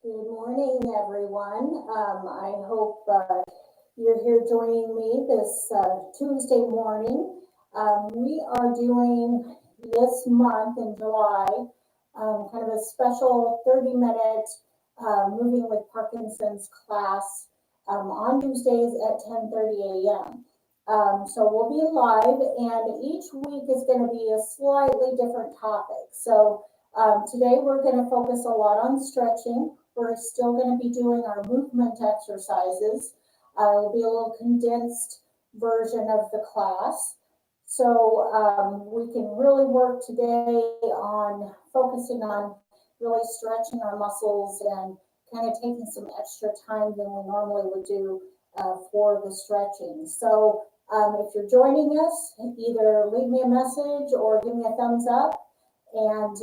Good morning, everyone. I hope you're here joining me this Tuesday morning. We are doing this month in July kind of a special 30-minute Moving with Parkinson's class on Tuesdays at 10:30 a.m. So we'll be live, and each week is going to be a slightly different topic. So today we're going to focus a lot on stretching. We're still going to be doing our movement exercises. It'll be a little condensed version of the class. So we can really work today on focusing on really stretching our muscles and kind of taking some extra time than we normally would do for the stretching. So if you're joining us, either leave me a message or give me a thumbs up. And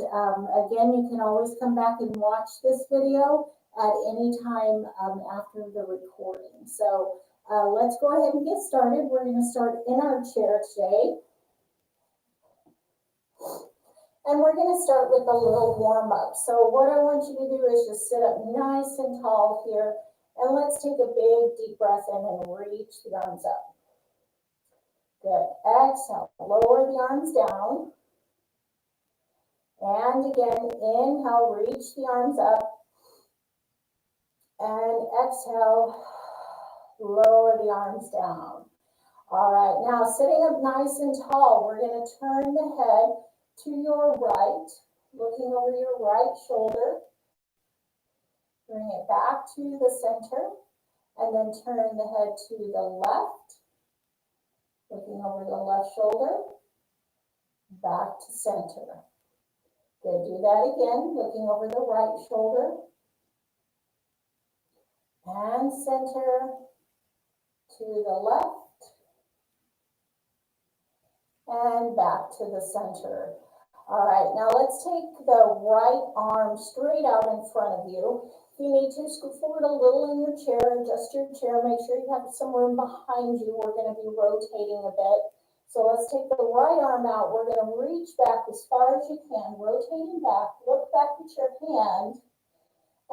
again, you can always come back and watch this video at any time after the recording. So let's go ahead and get started. We're going to start in our chair today. And we're going to start with a little warm up. So what I want you to do is just sit up nice and tall here. And let's take a big deep breath in and reach the arms up. Good. Exhale. Lower the arms down. And again, inhale, reach the arms up. And exhale, lower the arms down. All right, now sitting up nice and tall, we're going to turn the head to your right, looking over your right shoulder. Bring it back to the center, and then turn the head to the left, looking over the left shoulder, back to center. Good, do that again, looking over the right shoulder, and center to the left, and back to the center. All right, now let's take the right arm straight out in front of you. If you need to, scoot forward a little in your chair, adjust your chair, make sure you have some room behind you. We're going to be rotating a bit. So let's take the right arm out. We're going to reach back as far as you can, rotating back, look back at your hand,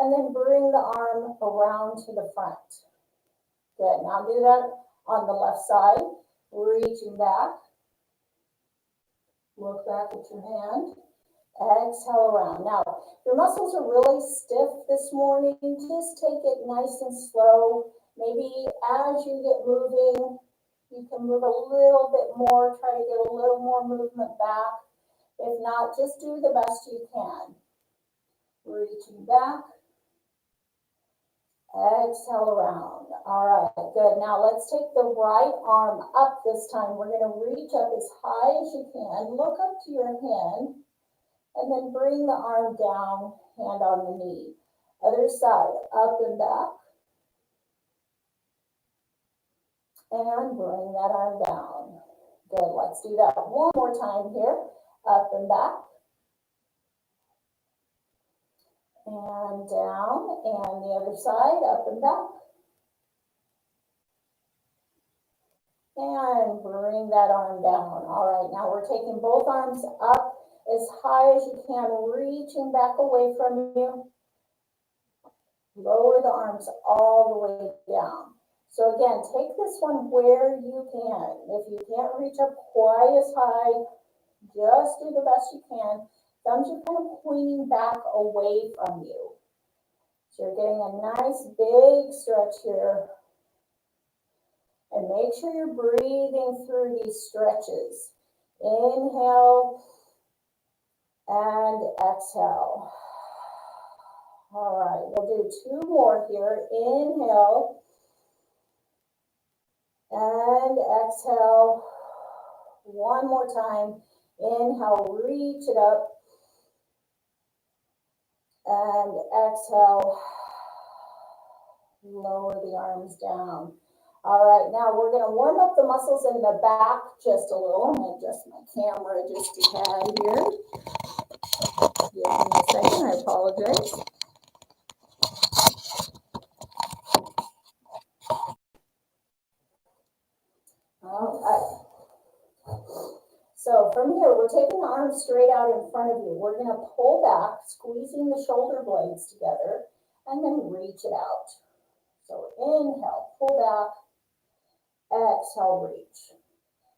and then bring the arm around to the front. Good, now do that on the left side, reaching back, look back at your hand, exhale around. Now, your muscles are really stiff this morning. Just take it nice and slow. Maybe as you get moving, you can move a little bit more, try to get a little more movement back. If not, just do the best you can. Reaching back, exhale around. All right, good. Now let's take the right arm up this time. We're going to reach up as high as you can. Look up to your hand, and then bring the arm down, hand on the knee. Other side, up and back. And bring that arm down. Good, let's do that one more time here. Up and back. And down, and the other side, up and back. And bring that arm down. All right, now we're taking both arms up as high as you can, reaching back away from you. Lower the arms all the way down. So again, take this one where you can. If you can't reach up quite as high, just do the best you can. Thumbs are kind of pointing back away from you. So you're getting a nice big stretch here. And make sure you're breathing through these stretches. Inhale and exhale. All right, we'll do two more here. Inhale and exhale. One more time. Inhale, reach it up. And exhale, lower the arms down. All right, now we're going to warm up the muscles in the back just a little. I'm going to adjust my camera just a tad here. Give me a second, I apologize. All right. So from here, we're taking the arms straight out in front of you. We're going to pull back, squeezing the shoulder blades together, and then reach it out. So inhale, pull back, exhale, reach.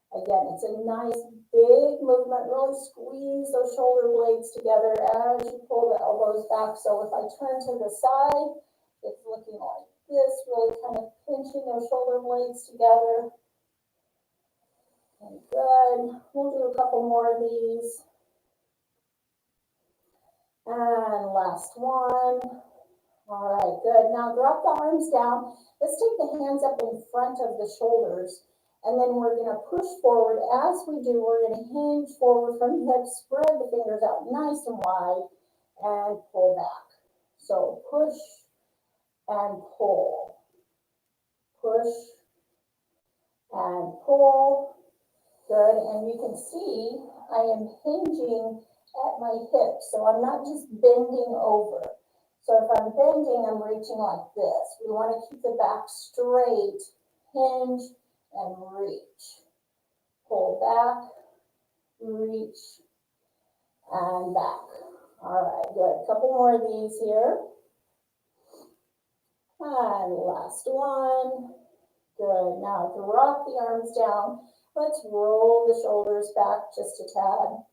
Again, it's a nice big movement. Really squeeze those shoulder blades together as you pull the elbows back. So if I turn to the side, it's looking like this, really kind of pinching those shoulder blades together. And good. We'll do a couple more of these. And last one. All right, good. Now drop the arms down. Let's take the hands up in front of the shoulders. And then we're going to push forward. As we do, we're going to hinge forward from the hips, spread the fingers out nice and wide, and pull back. So push and pull. Push and pull. Good. And you can see I am hinging at my hips. So I'm not just bending over. So if I'm bending, I'm reaching like this. We want to keep the back straight, hinge, and reach. Pull back, reach, and back. All right, good. A couple more of these here. And last one. Good. Now drop the arms down. Let's roll the shoulders back just a tad.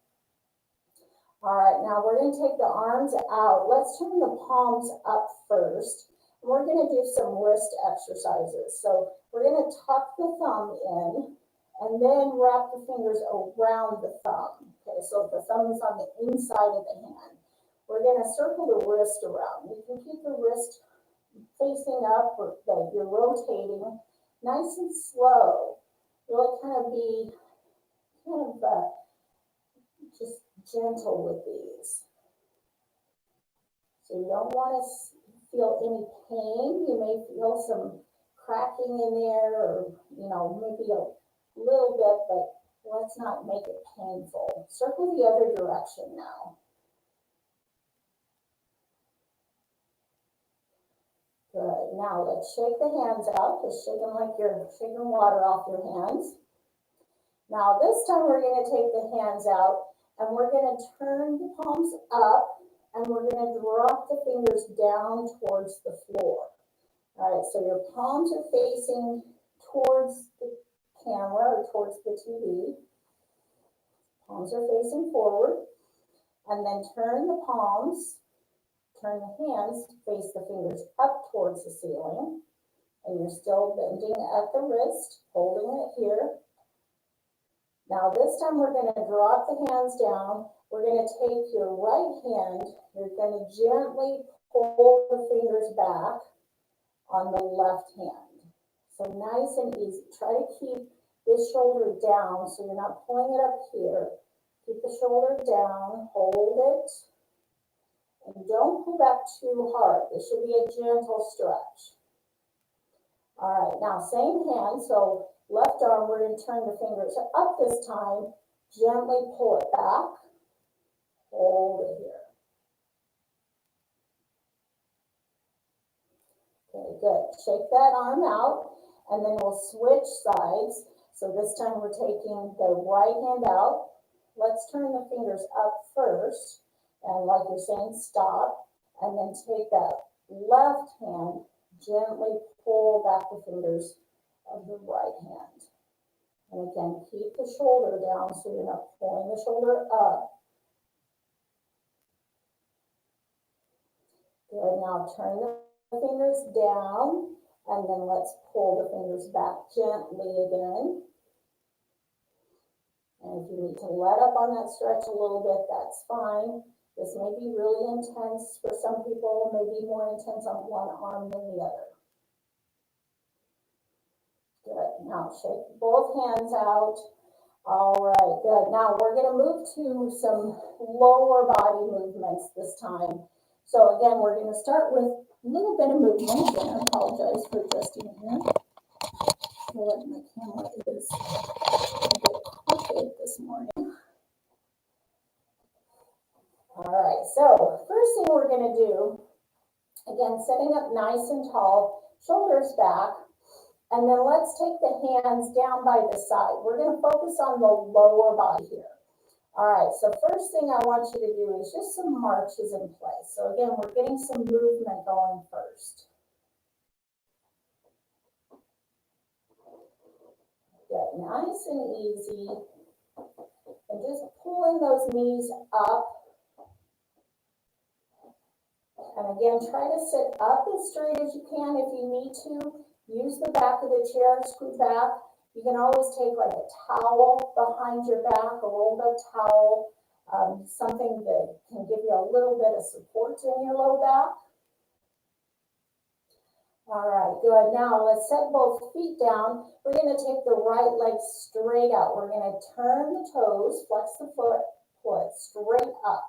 All right, now we're going to take the arms out. Let's turn the palms up first. We're going to do some wrist exercises. So we're going to tuck the thumb in and then wrap the fingers around the thumb. Okay, so the thumb is on the inside of the hand. We're going to circle the wrist around. You can keep the wrist facing up, or you're rotating nice and slow. Really kind of be just gentle with these. So you don't want to feel any pain. You may feel some cracking in there, or maybe a little bit, but let's not make it painful. Circle the other direction now. Good. Now let's shake the hands out. Just shake them like you're shaking water off your hands. Now this time we're going to take the hands out and we're going to turn the palms up and we're going to drop the fingers down towards the floor. All right, so your palms are facing towards the camera or towards the TV. Palms are facing forward. And then turn the palms, turn the hands, face the fingers up towards the ceiling. And you're still bending at the wrist, holding it here. Now this time we're going to drop the hands down. We're going to take your right hand, you're going to gently pull the fingers back on the left hand. So nice and easy. Try to keep this shoulder down so you're not pulling it up here. Keep the shoulder down, hold it, and don't pull back too hard. This should be a gentle stretch. All right, now same hand, so left arm, we're going to turn the fingers up this time, gently pull it back, hold it here. Okay, good. Shake that arm out, and then we'll switch sides. So this time we're taking the right hand out. Let's turn the fingers up first, and like you're saying, stop, and then take that left hand, gently pull back the fingers of the right hand. And again, keep the shoulder down so you're not pulling the shoulder up. Good, now turn the fingers down, and then let's pull the fingers back gently again. And if you need to let up on that stretch a little bit, that's fine. This may be really intense for some people, may be more intense on one arm than the other. Good. Now shake both hands out. All right, good. Now we're going to move to some lower body movements this time. So again, we're going to start with a little bit of movement. Again, I apologize for adjusting here. My camera is a bit crooked this morning. All right, so first thing we're going to do, again, setting up nice and tall, shoulders back, and then let's take the hands down by the side. We're going to focus on the lower body here. All right, so first thing I want you to do is just some marches in place. So again, we're getting some movement going first. Good, nice and easy. And just pulling those knees up. And again, try to sit up as straight as you can if you need to. Use the back of the chair, scoot back. You can always take like a towel behind your back, a rolled up towel, something that can give you a little bit of support in your low back. All right, good. Now let's set both feet down. We're going to take the right leg straight out. We're going to turn the toes, flex the foot straight up.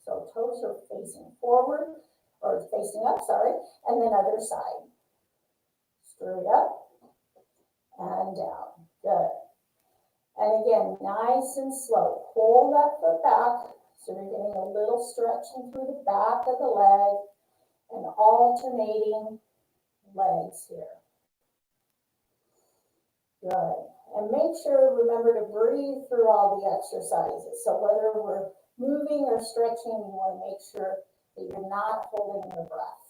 So toes are facing forward, or facing up, sorry, and then other side. Straight up and down. Good. And again, nice and slow. Pull that foot back. So you're getting a little stretching through the back of the leg and alternating legs here. Good. And make sure, remember to breathe through all the exercises. So whether we're moving or stretching, you want to make sure that you're not holding your breath.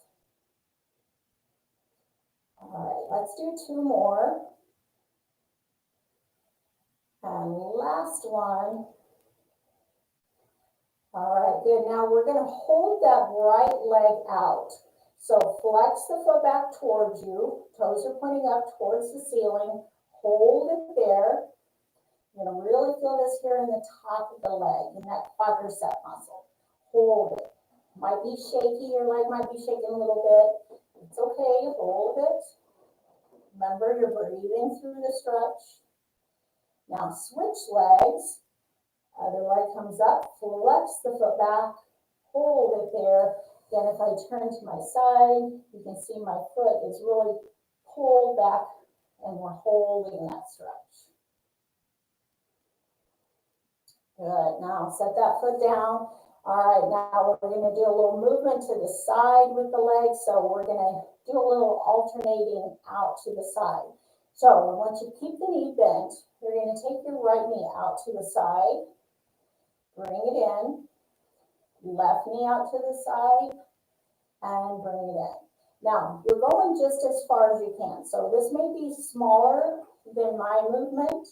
All right, let's do two more. And last one. All right, good. Now we're going to hold that right leg out. So flex the foot back towards you. Toes are pointing up towards the ceiling. Hold it there. You're going to really feel this here in the top of the leg, in that quadricep muscle. Hold it. Might be shaky, your leg might be shaking a little bit. It's okay, hold it. Remember, you're breathing through the stretch. Now switch legs. Other leg comes up, flex the foot back, hold it there. Again, if I turn to my side, you can see my foot is really pulled back and we're holding that stretch. Good, now set that foot down. All right, now we're going to do a little movement to the side with the legs. So we're going to do a little alternating out to the side. So I want you to keep the knee bent. You're going to take your right knee out to the side. Bring it in, left knee out to the side, and bring it in. Now, you're going just as far as you can. So this may be smaller than my movement.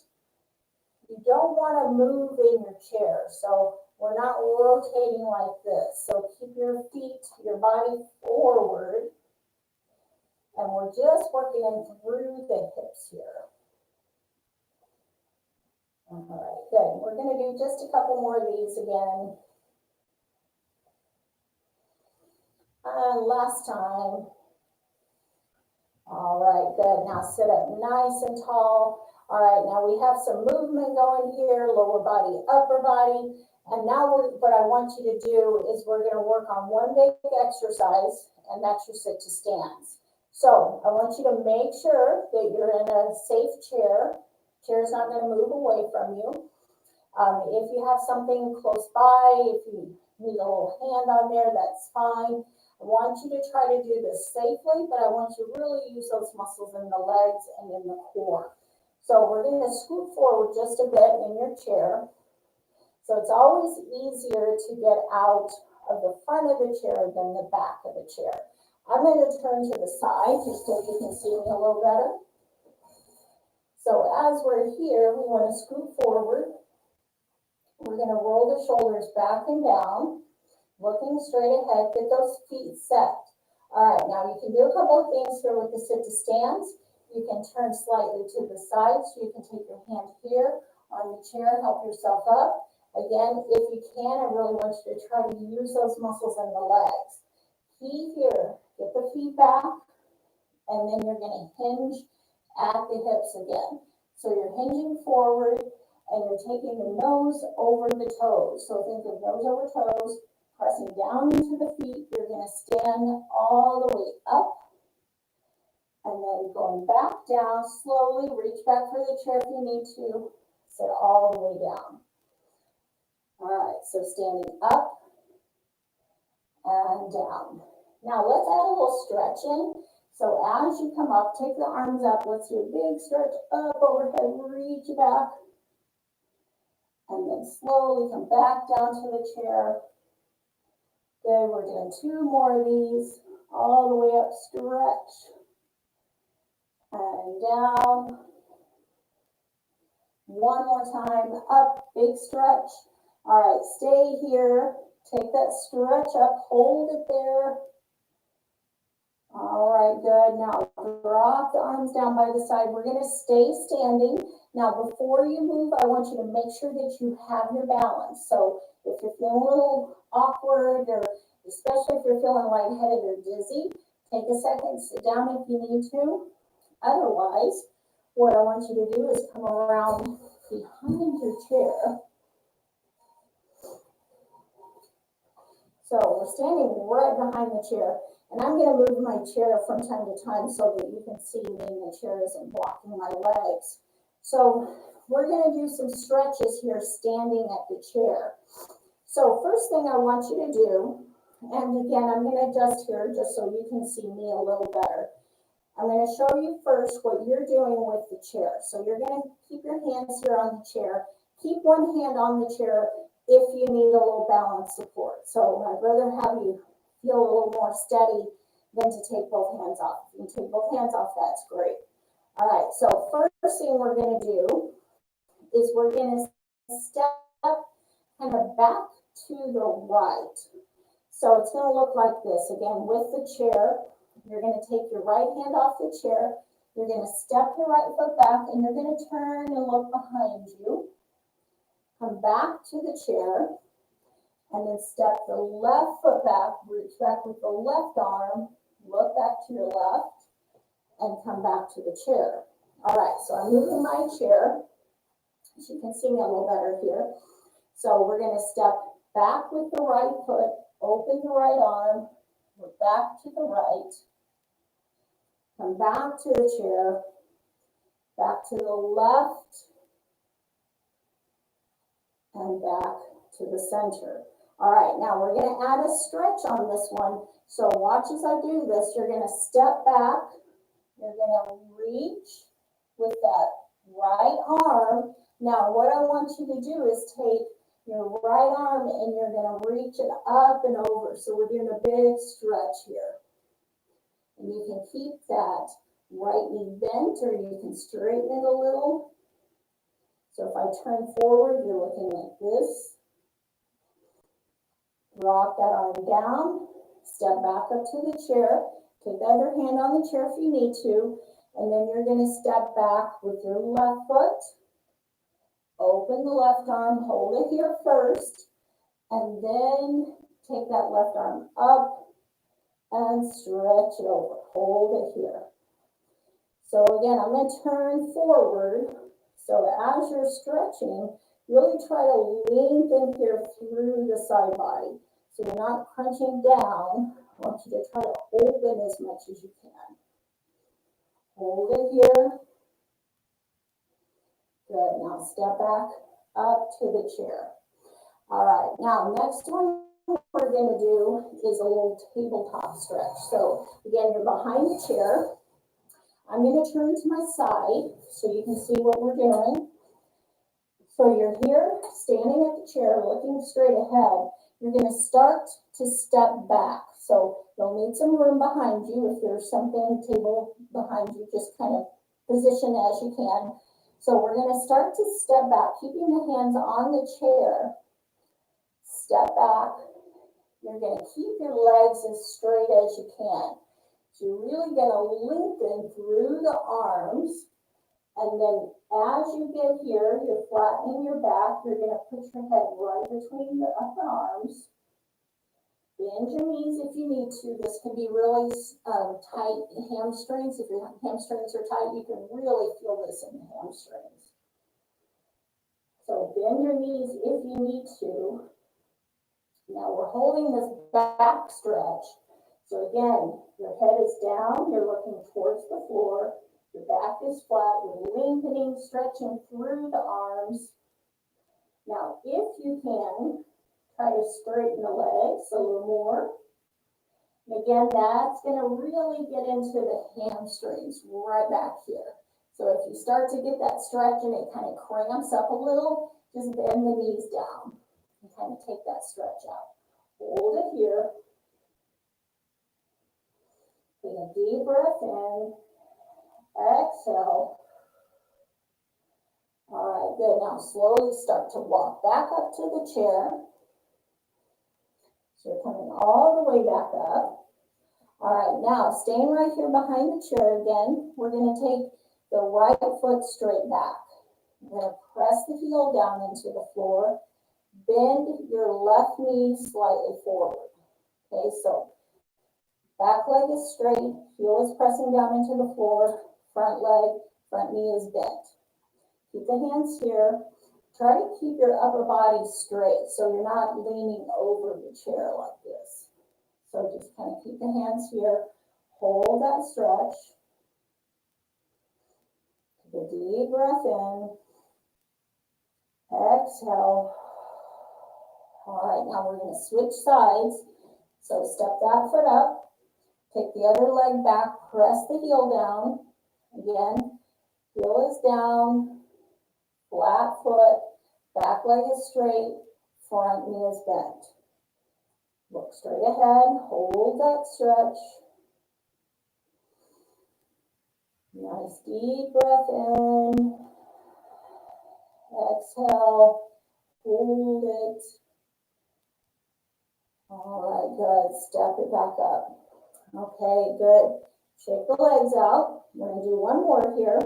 You don't want to move in your chair. So we're not rotating like this. So keep your feet, your body forward. And we're just working in through the hips here. All right, good. We're going to do just a couple more of these again. And last time. All right, good. Now sit up nice and tall. All right, now we have some movement going here, lower body, upper body. And now what I want you to do is we're going to work on one big exercise, and that's your sit to stands. So I want you to make sure that you're in a safe chair. Chair's not going to move away from you. If you have something close by, if you need a little hand on there, that's fine. I want you to try to do this safely, but I want you to really use those muscles in the legs and in the core. So we're going to scoot forward just a bit in your chair. So it's always easier to get out of the front of the chair than the back of the chair. I'm going to turn to the side just so you can see me a little better. So as we're here, we want to scoot forward. We're going to roll the shoulders back and down, looking straight ahead, get those feet set. All right, now you can do a couple of things here with the sit to stands. You can turn slightly to the side, so you can take your hand here on the chair, help yourself up. Again, if you can, I really want you to try to use those muscles in the legs. Key here, get the feet back, and then you're going to hinge at the hips again. So you're hinging forward, and you're taking the nose over the toes. So think of nose over toes, pressing down into the feet. You're going to stand all the way up, and then going back down slowly. Reach back for the chair if you need to. Sit all the way down. All right, so standing up and down. Now let's add a little stretching. So as you come up, take the arms up. Let's do a big stretch up overhead. Reach back. And then slowly come back down to the chair. Good, we're doing 2 more of these. All the way up, stretch. And down. 1 more time, up, big stretch. All right, stay here. Take that stretch up, hold it there. All right, good. Now drop the arms down by the side. We're going to stay standing. Now before you move, I want you to make sure that you have your balance. So if you're feeling a little awkward, or especially if you're feeling lightheaded or dizzy, take a second, sit down if you need to. Otherwise, what I want you to do is come around behind your chair. So we're standing right behind the chair, and I'm going to move my chair from time to time so that you can see me and the chair isn't blocking my legs. So we're going to do some stretches here standing at the chair. So first thing I want you to do, and again, I'm going to adjust here just so you can see me a little better. I'm going to show you first what you're doing with the chair. So you're going to keep your hands here on the chair. Keep one hand on the chair if you need a little balance support. So I'd rather have you feel a little more steady than to take both hands off. If you can take both hands off, that's great. All right, so first thing we're going to do is we're going to step kind of back to the right. So it's going to look like this. Again, with the chair, you're going to take your right hand off the chair. You're going to step your right foot back, and you're going to turn and look behind you. Come back to the chair, and then step the left foot back, reach back with the left arm, look back to your left, and come back to the chair. All right, so I'm moving my chair. So you can see me a little better here. So we're going to step back with the right foot, open the right arm, look back to the right, come back to the chair, back to the left, and back to the center. All right, now we're going to add a stretch on this one. So watch as I do this. You're going to step back. You're going to reach with that right arm. Now what I want you to do is take your right arm and you're going to reach it up and over. So we're doing a big stretch here. And you can keep that right knee bent, or you can straighten it a little. So if I turn forward, you're looking like this. Drop that arm down, step back up to the chair, take the other hand on the chair if you need to, and then you're going to step back with your left foot, open the left arm, hold it here first, and then take that left arm up and stretch it over. Hold it here. So again, I'm going to turn forward. So as you're stretching, really try to lengthen here through the side body. So you're not crunching down. I want you to try to open as much as you can. Hold it here. Good. Now step back up to the chair. All right. Now next one we're going to do is a little tabletop stretch. So again, you're behind the chair. I'm going to turn to my side so you can see what we're doing. So you're here, standing at the chair, looking straight ahead. You're going to start to step back. So you'll need some room behind you. If there's something, table behind you, just kind of position as you can. So we're going to start to step back, keeping the hands on the chair. Step back. You're going to keep your legs as straight as you can. So you're really going to lengthen through the arms. And then as you get here, you're flattening your back. You're going to put your head right between the upper arms. Bend your knees if you need to. This can be really tight hamstrings. If your hamstrings are tight, you can really feel this in the hamstrings. So bend your knees if you need to. Now we're holding this back stretch. So again, your head is down. You're looking towards the floor. Your back is flat, you're lengthening, stretching through the arms. Now, if you can, try to straighten the legs a little more. And again, that's going to really get into the hamstrings right back here. So if you start to get that stretch and it kind of cramps up a little, Just bend the knees down and kind of take that stretch out. Hold it here. Take a deep breath in. Exhale. All right, good. Now slowly start to walk back up to the chair. So you're coming all the way back up. All right, now staying right here behind the chair again, we're going to take the right foot straight back. You're going to press the heel down into the floor. Bend your left knee slightly forward. Okay, so back leg is straight, heel is pressing down into the floor, front leg, front knee is bent. Keep the hands here. Try to keep your upper body straight so you're not leaning over the chair like this. So just kind of keep the hands here. Hold that stretch. Take a deep breath in. Exhale. All right, now we're going to switch sides. So step that foot up. Take the other leg back. Press the heel down. Again, heel is down. Flat foot. Back leg is straight. Front knee is bent. Look straight ahead. Hold that stretch. Nice deep breath in. Exhale. Hold it. All right, good. Step it back up. Okay, good. Shake the legs out. We're going to do one more here.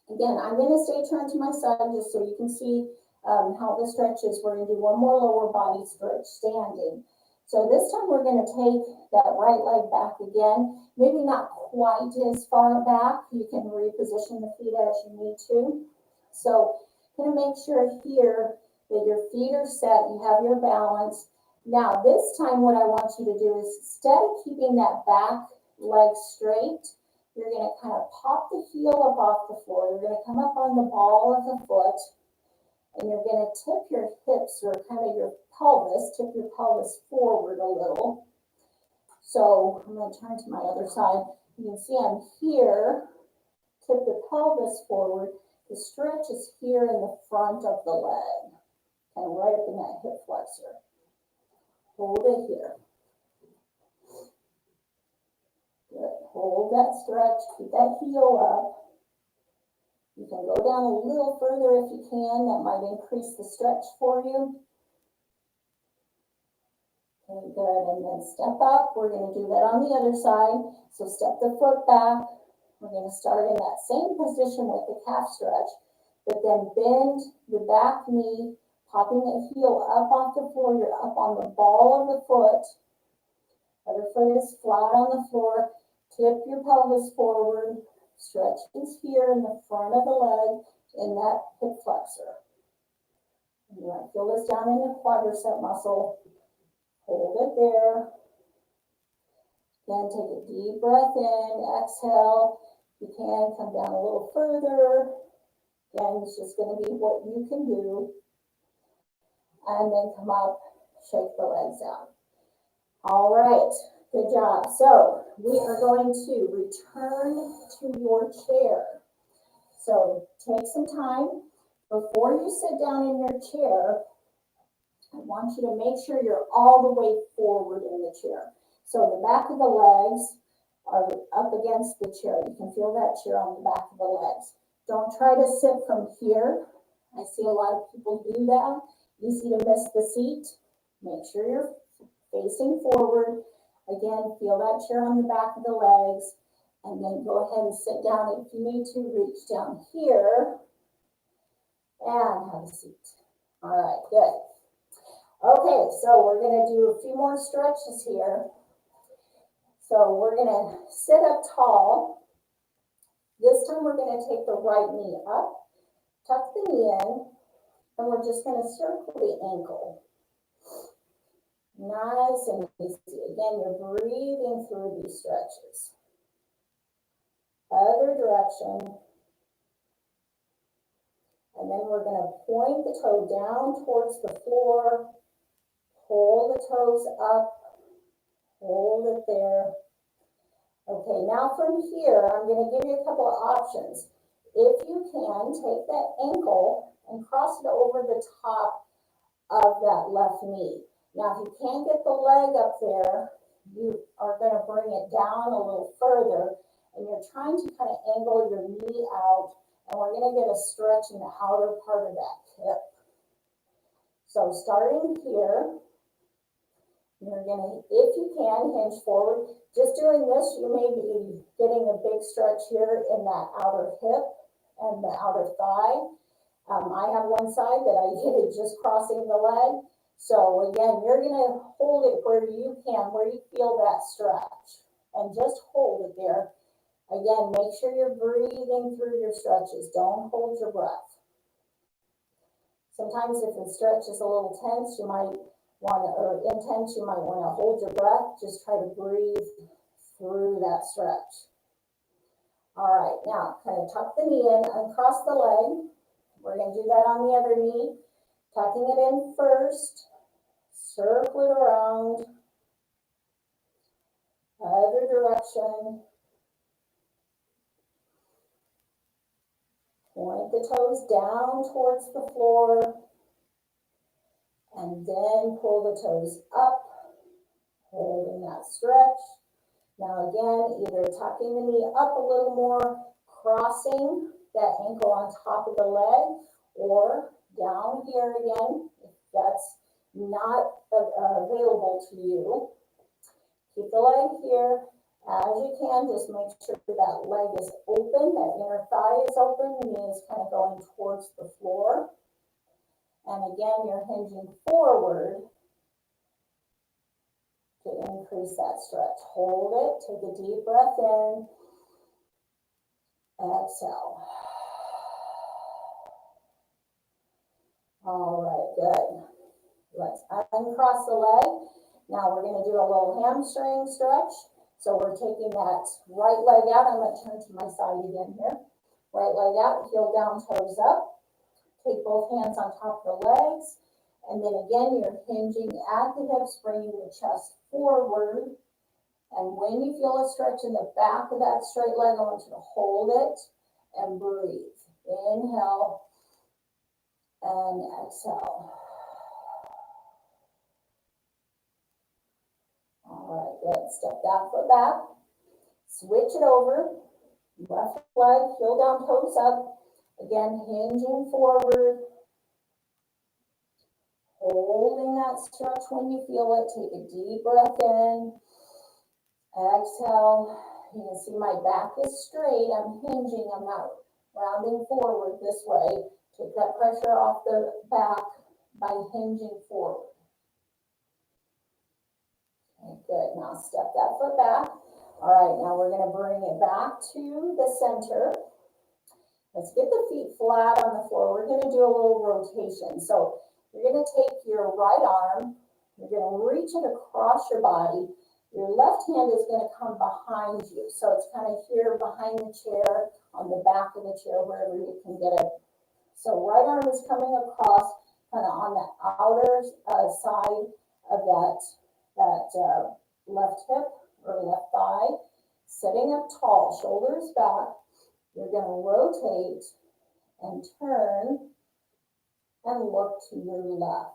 Again, I'm going to stay turned to my side just so you can see how the stretch is. We're going to do one more lower body stretch standing. So this time we're going to take that right leg back again. Maybe not quite as far back. You can reposition the feet as you need to. So going to make sure here that your feet are set. You have your balance. Now this time what I want you to do is instead of keeping that back leg straight, you're going to kind of pop the heel up off the floor. You're going to come up on the ball of the foot, and you're going to tip your hips or kind of your pelvis, tip your pelvis forward a little. So I'm going to turn to my other side. You can see I'm here, tip the pelvis forward. The stretch is here in the front of the leg, kind of right up in that hip flexor. Hold it here. Good. Hold that stretch. Keep that heel up. You can go down a little further if you can. That might increase the stretch for you. Okay, good. And then step up. We're going to do that on the other side. So step the foot back. We're going to start in that same position with the calf stretch, but then bend the back knee, popping the heel up off the floor. You're up on the ball of the foot. Other foot is flat on the floor. Tip your pelvis forward. Stretch is here in the front of the leg in that hip flexor. And you want to feel this down in the quadricep muscle. Hold it there. Again, take a deep breath in. Exhale. You can come down a little further. Again, it's just going to be what you can do. And then come up, shake the legs out. All right, good job. So we are going to return to your chair. So take some time. Before you sit down in your chair, I want you to make sure you're all the way forward in the chair. So the back of the legs are up against the chair. You can feel that chair on the back of the legs. Don't try to sit from here. I see a lot of people do that. Easy to miss the seat. Make sure you're facing forward. Again, feel that chair on the back of the legs. And then go ahead and sit down. If you need to, reach down here and have a seat. All right, good. Okay, so we're going to do a few more stretches here. So we're going to sit up tall. This time we're going to take the right knee up, tuck the knee in, and we're just going to circle the ankle. Nice and easy. Again, you're breathing through these stretches. Other direction. And then we're going to point the toe down towards the floor. Pull the toes up. Hold it there. Okay, now from here, I'm going to give you a couple of options. If you can, take that ankle and cross it over the top of that left knee. Now, if you can't get the leg up there, you are going to bring it down a little further, and you're trying to kind of angle your knee out, and we're going to get a stretch in the outer part of that hip. So starting here, you're going to, if you can, hinge forward. Just doing this, you may be getting a big stretch here in that outer hip and the outer thigh. I have one side that I did it just crossing the leg. So again, you're going to hold it where you can, where you feel that stretch, and just hold it there. Again, make sure you're breathing through your stretches. Don't hold your breath. Sometimes if the stretch is a little tense, you might want to, or intense, you might want to hold your breath. Just try to breathe through that stretch. All right, now kind of tuck the knee in, uncross the leg. We're going to do that on the other knee. Tucking it in first, circle it around, other direction. Point the toes down towards the floor, and then pull the toes up, holding that stretch. Now again, either tucking the knee up a little more, crossing that ankle on top of the leg, or down here again, if that's not available to you. Keep the leg here as you can. Just make sure that leg is open, that inner thigh is open, the knee is kind of going towards the floor. And again, you're hinging forward to increase that stretch. Hold it, take a deep breath in, exhale. All right, good. Let's uncross the leg. Now we're going to do a little hamstring stretch. So we're taking that right leg out. I'm going to turn to my side again here. Right leg out, heel down, toes up. Take both hands on top of the legs. And then again, you're hinging at the hips, bringing the chest forward. And when you feel a stretch in the back of that straight leg, I want you to hold it and breathe. Inhale and exhale. All right, good. Step that foot back. Switch it over. Left leg, heel down, toes up. Again, hinging forward. Holding that stretch when you feel it. Take a deep breath in. Exhale. You can see my back is straight. I'm hinging. I'm not rounding forward this way. Take that pressure off the back by hinging forward. Okay, good. Now step that foot back. All right, now we're going to bring it back to the center. Let's get the feet flat on the floor. We're going to do a little rotation. So you're going to take your right arm. You're going to reach it across your body. Your left hand is going to come behind you. So it's kind of here behind the chair, on the back of the chair, wherever you can get it. So right arm is coming across, kind of on the outer side of that left hip or left thigh. Sitting up tall, shoulders back. You're going to rotate and turn and look to your left.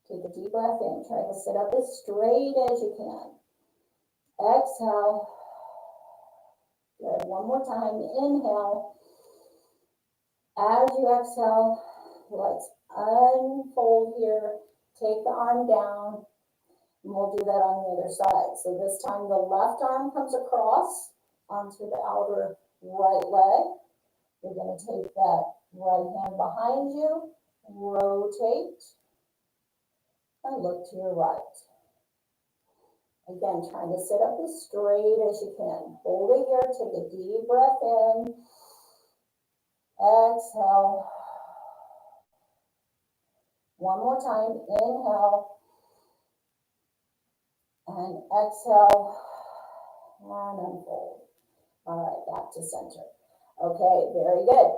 Take a deep breath in. Try to sit up as straight as you can. Exhale. Good. One more time. Inhale. As you exhale, let's unfold here. Take the arm down. And we'll do that on the other side. So this time the left arm comes across onto the outer right leg. You're going to take that right hand behind you, rotate, and look to your right. Again, trying to sit up as straight as you can. Hold it here, take a deep breath in, exhale. One more time, inhale, and exhale, and unfold. All right, back to center. Okay, very good.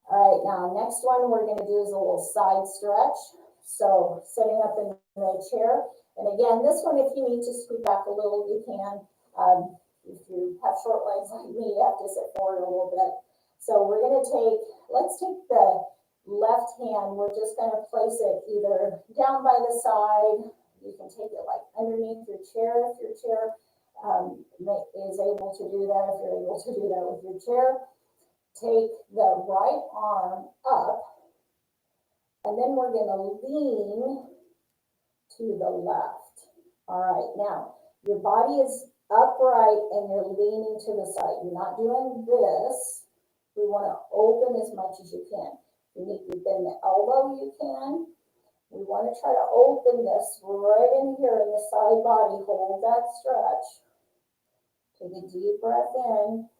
All right, now next one we're going to do is a little side stretch. So sitting up in the chair. And again, this one, if you need to scoot back a little, you can. If you have short legs like me, you have to sit forward a little bit. So we're gonna let's take the left hand, we're just gonna place it either down by the side, you can take it like underneath your chair if your chair is able to do that, if you're able to do that with your chair. Take the right arm up, and then we're gonna lean to the left. All right, now your body is upright and you're leaning to the side. You're not doing this. We want to open as much as you can. You need to bend the elbow, you can. We want to try to open this right in here in the side body. Hold that stretch. Take a deep breath in.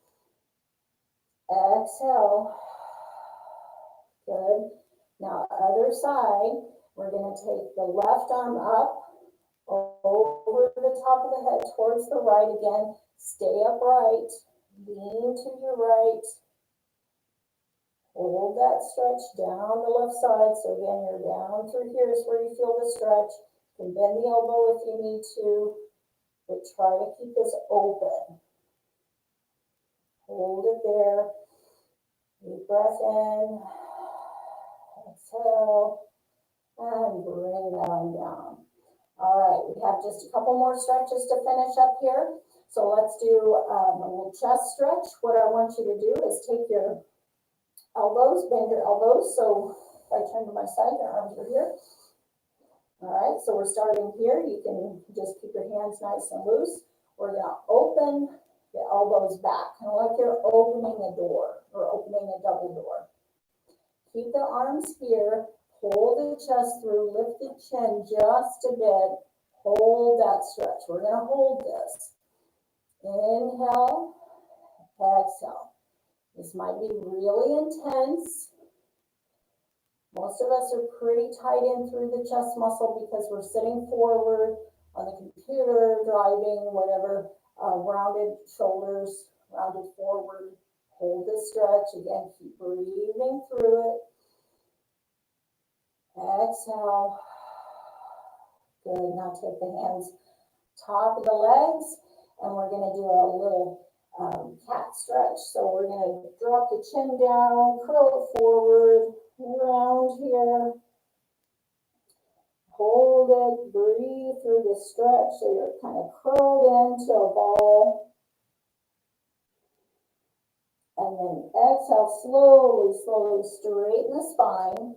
Exhale. Good. Now, other side, we're going to take the left arm up over the top of the head towards the right again. Stay upright. Lean to your right. Hold that stretch down the left side. So again, you're down through here is where you feel the stretch. You can bend the elbow if you need to, but try to keep this open. Hold it there. Deep breath in. Exhale. And bring that on down. All right, we have just a couple more stretches to finish up here. So let's do a little chest stretch. What I want you to do is take your elbows, bend your elbows. So if I turn to my side, your arms are here. All right, so we're starting here. You can just keep your hands nice and loose. We're gonna open the elbows back, kind of like you're opening a door or opening a double door. Keep the arms here. Hold the chest through, lift the chin just a bit. Hold that stretch. We're gonna hold this. Inhale, exhale. This might be really intense. Most of us are pretty tight in through the chest muscle because we're sitting forward on the computer, driving, whatever, rounded shoulders, rounded forward. Hold this stretch. Again, keep breathing through it. Exhale. Good. Now take the hands top of the legs, and we're going to do a little cat stretch. So we're going to drop the chin down, curl it forward, round here. Hold it, breathe through the stretch so you're kind of curled into a ball. And then exhale, slowly, slowly straighten the spine.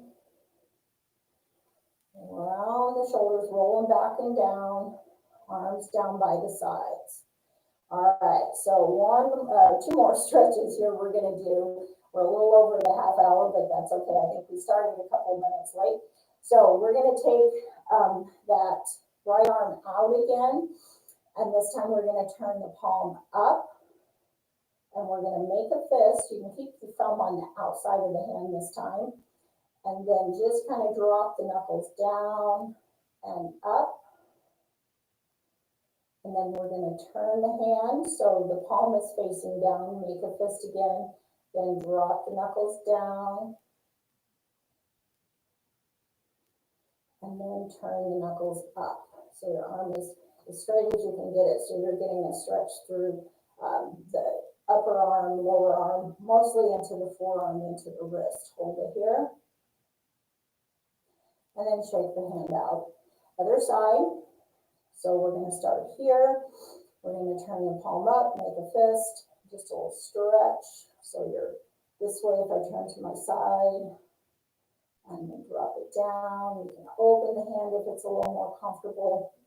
Round the shoulders, rolling back and down, arms down by the sides. All right, so two more stretches here we're going to do. We're a little over the half hour, but that's okay. I think we started a couple of minutes late. So we're going to take that right arm out again, and this time we're going to turn the palm up, and we're going to make a fist. You can keep the thumb on the outside of the hand this time, and then just kind of drop the knuckles down and up. And then we're going to turn the hand so the palm is facing down, make a fist again, then drop the knuckles down, and then turn the knuckles up. So your arm is as straight as you can get it, so you're getting a stretch through the upper arm, lower arm, mostly into the forearm, into the wrist. Hold it here, and then shake the hand out. Other side. So we're going to start here. We're going to turn the palm up, make a fist, just a little stretch. So you're this way if I turn to my side, and then drop it down. You can open the hand if it's a little more comfortable.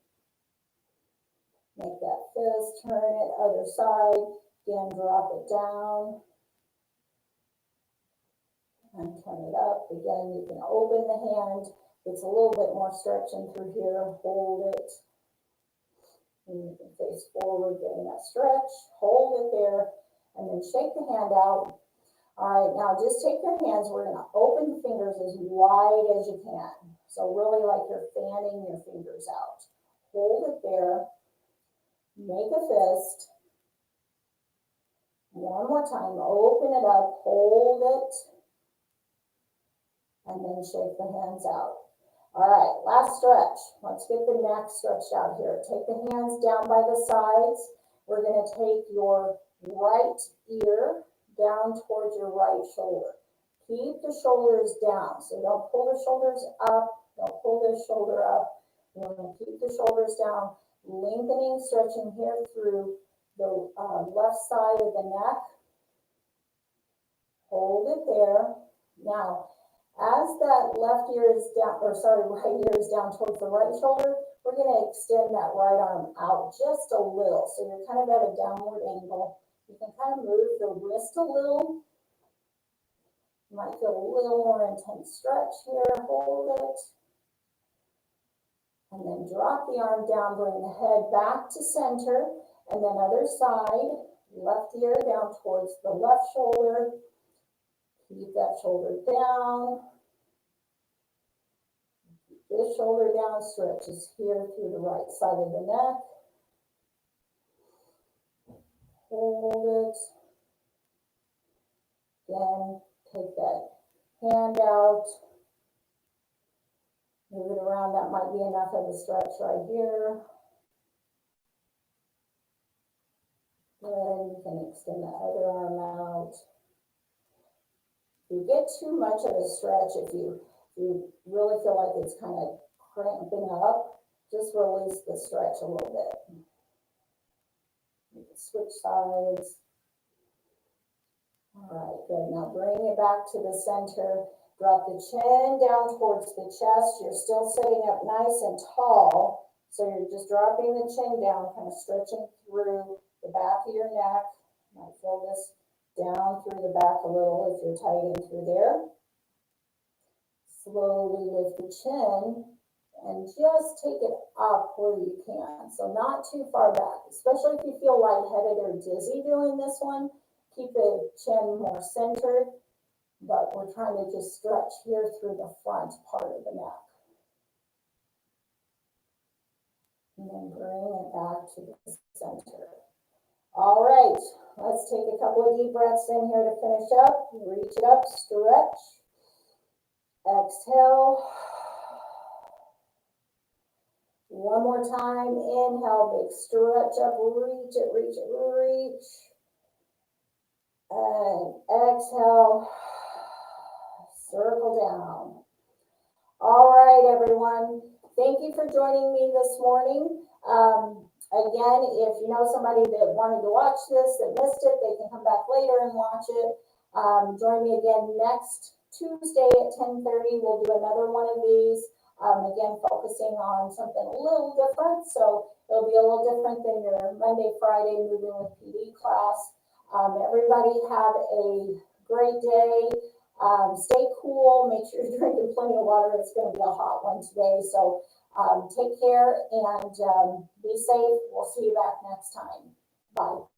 Make that fist, turn it, other side. Again, drop it down. And turn it up. Again, you can open the hand. It's a little bit more stretching through here. Hold it. And you can face forward, getting that stretch, hold it there, and then shake the hand out. All right, now just take your hands. We're going to open the fingers as wide as you can. So really like you're fanning your fingers out. Hold it there. Make a fist. One more time. Open it up. Hold it. And then shake the hands out. All right, last stretch. Let's get the neck stretched out here. Take the hands down by the sides. we're going to take your right ear down towards your right shoulder. Keep the shoulders down. So don't pull the shoulders up. Don't pull this shoulder up. You want to keep the shoulders down, lengthening, stretching here through the left side of the neck. Hold it there. Now, as that left ear is down, right ear is down towards the right shoulder, we're going to extend that right arm out just a little. So you're kind of at a downward angle. You can kind of move the wrist a little. You might feel a little more intense stretch here. Hold it. And then drop the arm down, bring the head back to center. And then other side, left ear down towards the left shoulder. Keep that shoulder down. This shoulder down, stretches here through the right side of the neck. Hold it. Again, take that hand out. Move it around. That might be enough of a stretch right here. Then you can extend the other arm out. If you get too much of a stretch, if you really feel like it's kind of cramping up, just release the stretch a little bit. You can switch sides. All right, good. Now bring it back to the center. Drop the chin down towards the chest. You're still sitting up nice and tall. So you're just dropping the chin down, kind of stretching through the back of your neck. You might feel this down through the back a little if you're tight in through there. Slowly lift the chin and just take it up where you can. So not too far back, especially if you feel lightheaded or dizzy doing this one. Keep the chin more centered, but we're trying to just stretch here through the front part of the neck. And then bring it back to the center. All right, let's take a couple of deep breaths in here to finish up. Reach it up, stretch. Exhale. One more time. Inhale, big stretch up. Reach it, reach it, reach. And exhale. Circle down. All right, everyone. Thank you for joining me this morning. Again, if you know somebody that wanted to watch this, that missed it, they can come back later and watch it. Join me again next Tuesday at 10:30. We'll do another one of these. Again, focusing on something a little different. So it'll be a little different than your Monday, Friday moving with PD class. Everybody have a great day. Stay cool. Make sure you're drinking plenty of water. It's going to be a hot one today. So take care and be safe. We'll see you back next time. Bye.